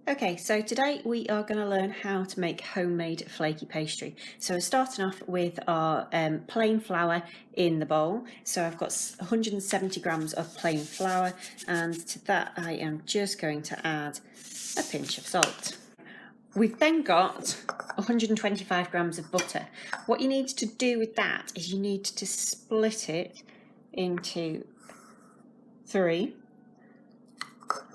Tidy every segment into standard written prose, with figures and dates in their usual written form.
Okay, so today we are going to learn how to make homemade flaky pastry. So we're starting off with our plain flour in the bowl. So I've got 170 grams of plain flour, and to that I am just going to add a pinch of salt. We've then got 125 grams of butter. What you need to do with that is you need to split it into three.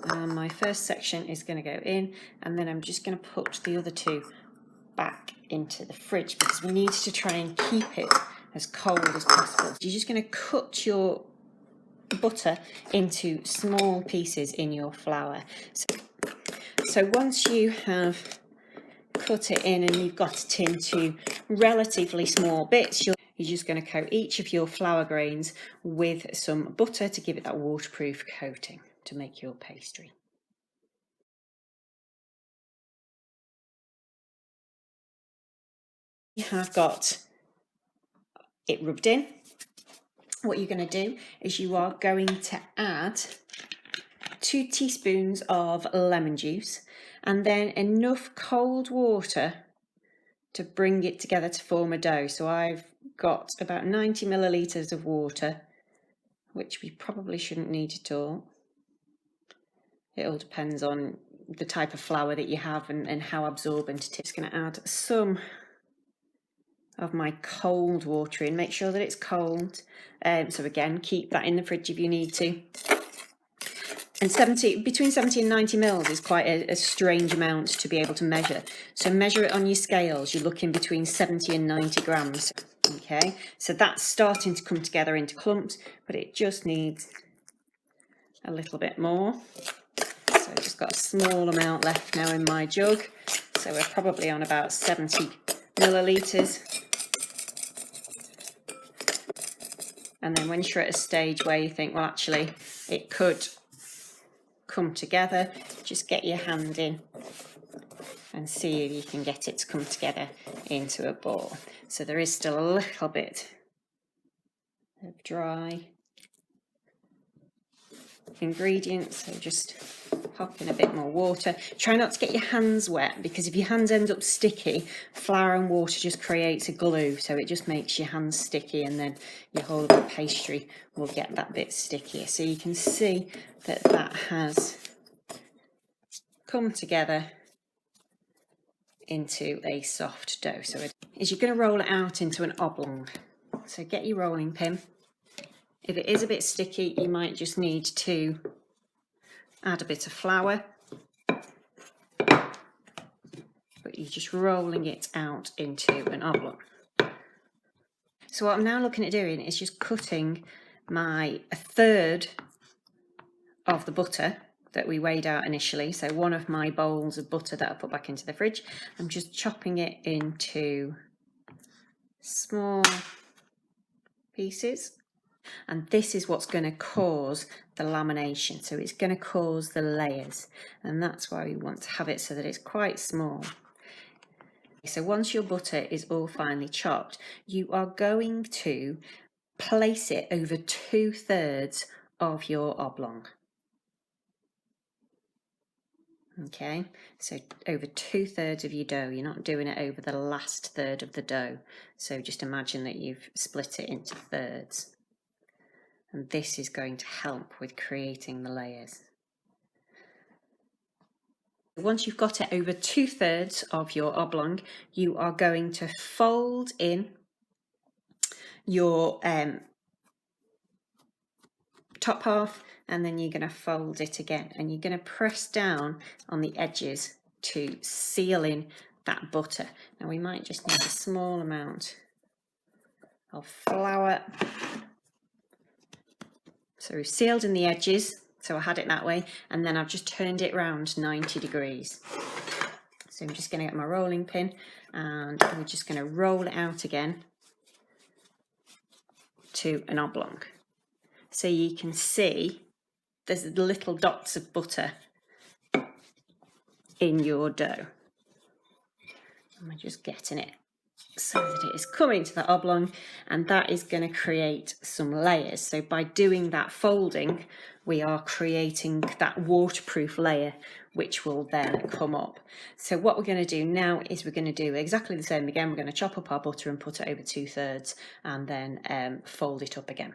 And my first section is going to go in, and then I'm just going to put the other two back into the fridge because we need to try and keep it as cold as possible. You're just going to cut your butter into small pieces in your flour. So once you have cut it in and you've got it into relatively small bits, you're just going to coat each of your flour grains with some butter to give it that waterproof coating to make your pastry. You have got it rubbed in. What you're going to do is you are going to add 2 teaspoons of lemon juice and then enough cold water to bring it together to form a dough. So I've got about 90 millilitres of water, which we probably shouldn't need at all. It all depends on the type of flour that you have and how absorbent it is. Going to add some of my cold water in. Make sure that it's cold. So again, keep that in the fridge if you need to. And between 70 and 90 mils is quite a strange amount to be able to measure. So measure it on your scales. You're looking between 70 and 90 grams. Okay, so that's starting to come together into clumps, but it just needs a little bit more. So I've just got a small amount left now in my jug. So we're probably on about 70 millilitres. And then once you're at a stage where you think, well, actually, it could come together, just get your hand in and see if you can get it to come together into a ball. So there is still a little bit of dry ingredients, so just pop in a bit more water. Try not to get your hands wet, because if your hands end up sticky, flour and water just creates a glue, so it just makes your hands sticky, and then your whole of the pastry will get that bit stickier. So you can see that that has come together into a soft dough. So you're going to roll it out into an oblong. So get your rolling pin. If it is a bit sticky, you might just need to add a bit of flour, but you're just rolling it out into an oblong. So what I'm now looking at doing is just cutting a third of the butter that we weighed out initially. So one of my bowls of butter that I put back into the fridge, I'm just chopping it into small pieces. And this is what's going to cause the lamination. So it's going to cause the layers. And that's why we want to have it so that it's quite small. So once your butter is all finely chopped, you are going to place it over 2/3 of your oblong. Okay, so over 2/3 of your dough. You're not doing it over the last third of the dough. So just imagine that you've split it into thirds. And this is going to help with creating the layers. Once you've got it over 2/3 of your oblong, you are going to fold in your top half, and then you're going to fold it again, and you're going to press down on the edges to seal in that butter. Now we might just need a small amount of flour. So we've sealed in the edges, so I had it that way, and then I've just turned it around 90 degrees. So I'm just going to get my rolling pin, and we're just going to roll it out again to an oblong. So you can see there's little dots of butter in your dough. And we're just getting it so that it is coming to the oblong, and that is going to create some layers. So by doing that folding, we are creating that waterproof layer which will then come up. So what we're going to do now is we're going to do exactly the same again. We're going to chop up our butter and put it over 2/3 and then fold it up again.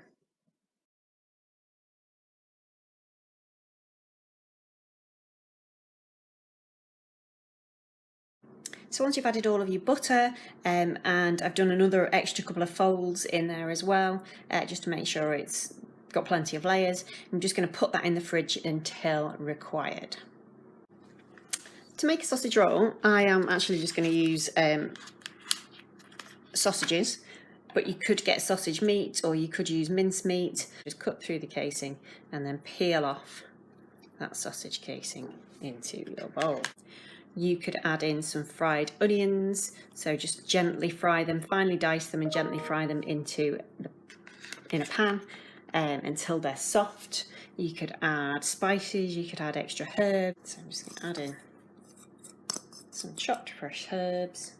So once you've added all of your butter, and I've done another extra couple of folds in there as well, just to make sure it's got plenty of layers, I'm just going to put that in the fridge until required. To make a sausage roll, I am actually just going to use sausages, but you could get sausage meat or you could use mince meat. Just cut through the casing and then peel off that sausage casing into your bowl. You could add in some fried onions, so just gently fry them, finely dice them and gently fry them in a pan until they're soft. You could add spices, you could add extra herbs. So I'm just going to add in some chopped fresh herbs.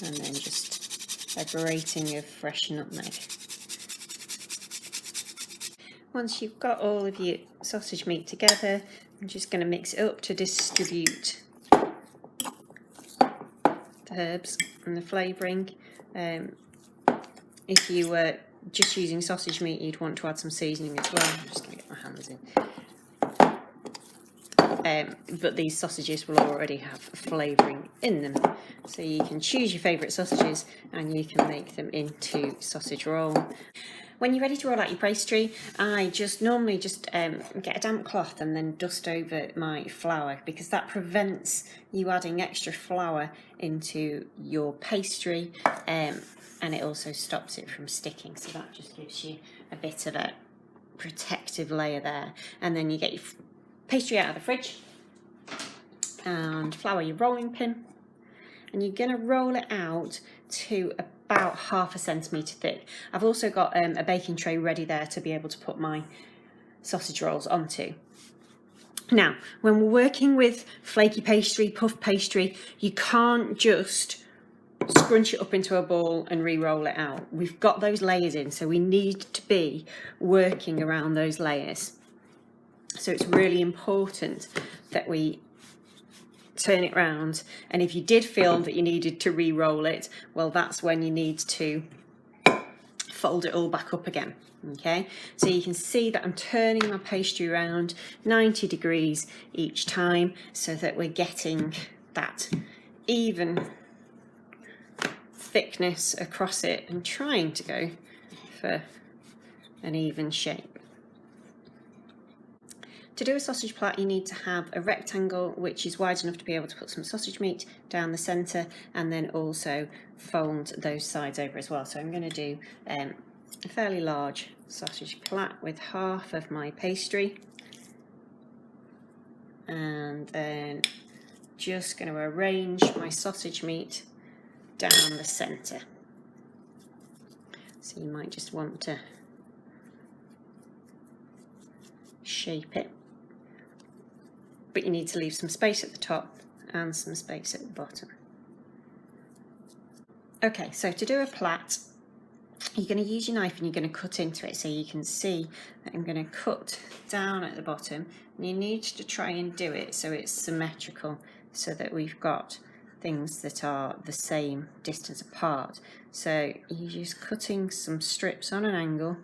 And then just a grating of fresh nutmeg. Once you've got all of your sausage meat together, I'm just going to mix it up to distribute the herbs and the flavouring. If you were just using sausage meat, you'd want to add some seasoning as well. I'm just going to get my hands in. But these sausages will already have flavouring in them. So you can choose your favourite sausages and you can make them into sausage roll. When you're ready to roll out your pastry, I normally just get a damp cloth and then dust over my flour, because that prevents you adding extra flour into your pastry, and it also stops it from sticking. So that just gives you a bit of a protective layer there. And then you get your pastry out of the fridge and flour your rolling pin, and you're going to roll it out to about 1/2 centimetre thick. I've also got a baking tray ready there to be able to put my sausage rolls onto. Now, when we're working with flaky pastry, puff pastry, you can't just scrunch it up into a ball and re-roll it out. We've got those layers in, so we need to be working around those layers. So it's really important that we turn it round, and if you did feel that you needed to re-roll it, well, that's when you need to fold it all back up again. Okay, so you can see that I'm turning my pastry around 90 degrees each time so that we're getting that even thickness across it and trying to go for an even shape. To do a sausage plait, you need to have a rectangle which is wide enough to be able to put some sausage meat down the centre, and then also fold those sides over as well. So I'm going to do a fairly large sausage plait with 1/2 of my pastry, and then just going to arrange my sausage meat down the centre. So you might just want to shape it, but you need to leave some space at the top and some space at the bottom. Okay, so to do a plait, you're going to use your knife and you're going to cut into it. So you can see that I'm going to cut down at the bottom, and you need to try and do it so it's symmetrical, so that we've got things that are the same distance apart. So you're just cutting some strips on an angle,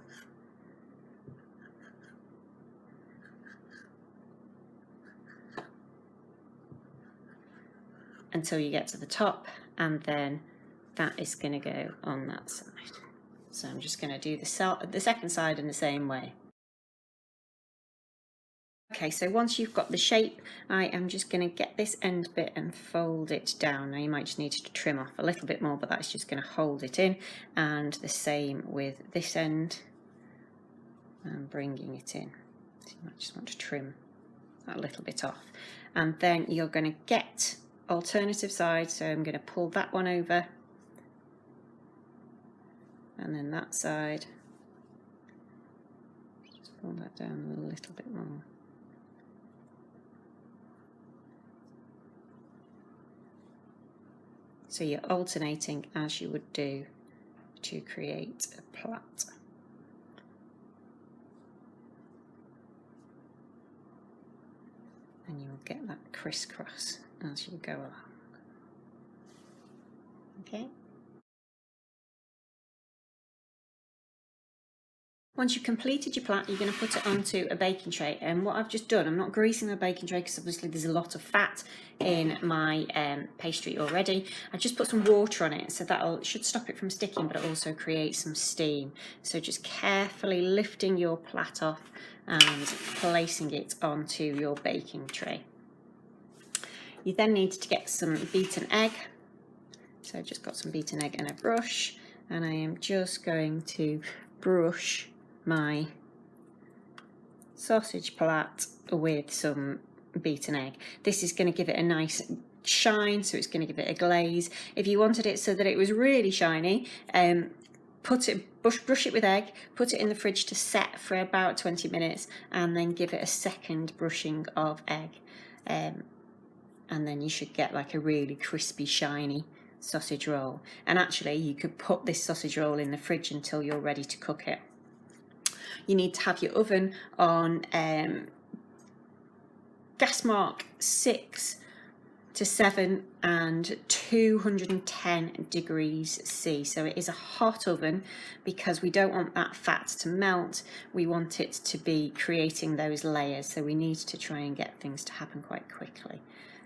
until you get to the top, and then that is going to go on that side. So I'm just going to do the second side in the same way. Okay, so once you've got the shape, I am just going to get this end bit and fold it down. Now you might just need to trim off a little bit more, but that's just going to hold it in, and the same with this end. I'm bringing it in. So you might just want to trim that a little bit off, and then you're going to get alternative side. So I'm going to pull that one over, and then that side, just pull that down a little bit more. So you're alternating as you would do to create a plait. And you'll get that crisscross as you go along. Okay. Once you've completed your plait, you're going to put it onto a baking tray. And what I've just done, I'm not greasing the baking tray because obviously there's a lot of fat in my pastry already. I just put some water on it, so that should stop it from sticking, but it'll also create some steam. So just carefully lifting your plait off and placing it onto your baking tray. You then need to get some beaten egg. So I've just got some beaten egg and a brush, and I am just going to brush my sausage plait with some beaten egg. This is going to give it a nice shine, so it's going to give it a glaze. If you wanted it so that it was really shiny, brush it with egg, put it in the fridge to set for about 20 minutes, and then give it a second brushing of egg, and then you should get like a really crispy, shiny sausage roll. And actually you could put this sausage roll in the fridge until you're ready to cook it. You need to have your oven on gas mark 6 to 7 and 210 degrees C. So it is a hot oven because we don't want that fat to melt. We want it to be creating those layers. So we need to try and get things to happen quite quickly.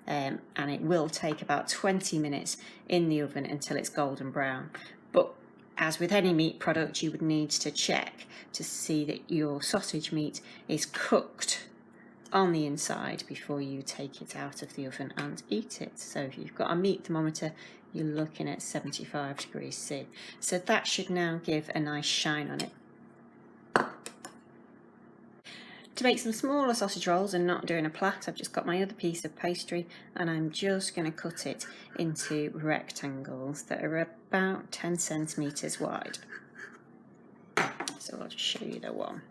And it will take about 20 minutes in the oven until it's golden brown. But as with any meat product, you would need to check to see that your sausage meat is cooked on the inside before you take it out of the oven and eat it. So if you've got a meat thermometer, you're looking at 75 degrees C. So that should now give a nice shine on it. To make some smaller sausage rolls and not doing a plait, I've just got my other piece of pastry and I'm just going to cut it into rectangles that are about 10 centimetres wide. So I'll just show you the one.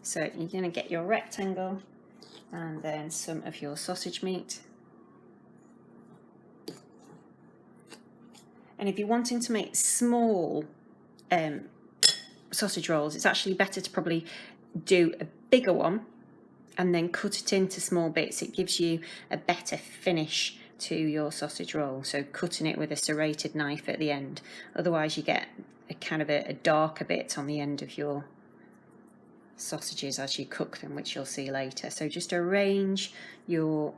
So you're going to get your rectangle and then some of your sausage meat. And if you're wanting to make small sausage rolls, it's actually better to probably do a bigger one and then cut it into small bits. It gives you a better finish to your sausage roll, so cutting it with a serrated knife at the end. Otherwise you get a kind of a darker bit on the end of your sausages as you cook them, which you'll see later. So just arrange your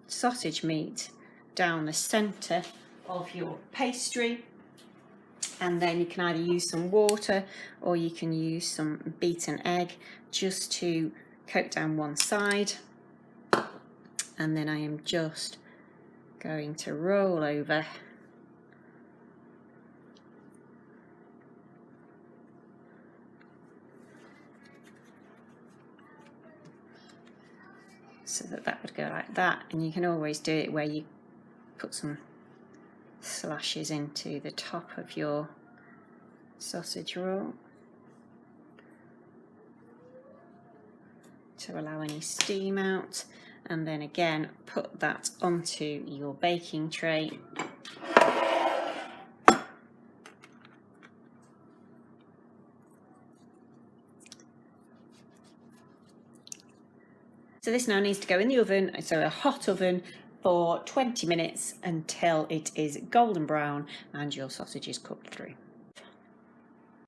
sausage meat down the centre of your pastry, and then you can either use some water or you can use some beaten egg just to coat down one side. And then I am just going to roll over so that would go like that. And you can always do it where you put some slashes into the top of your sausage roll to allow any steam out, and then again put that onto your baking tray. So this now needs to go in the oven, so a hot oven, for 20 minutes until it is golden brown and your sausage is cooked through.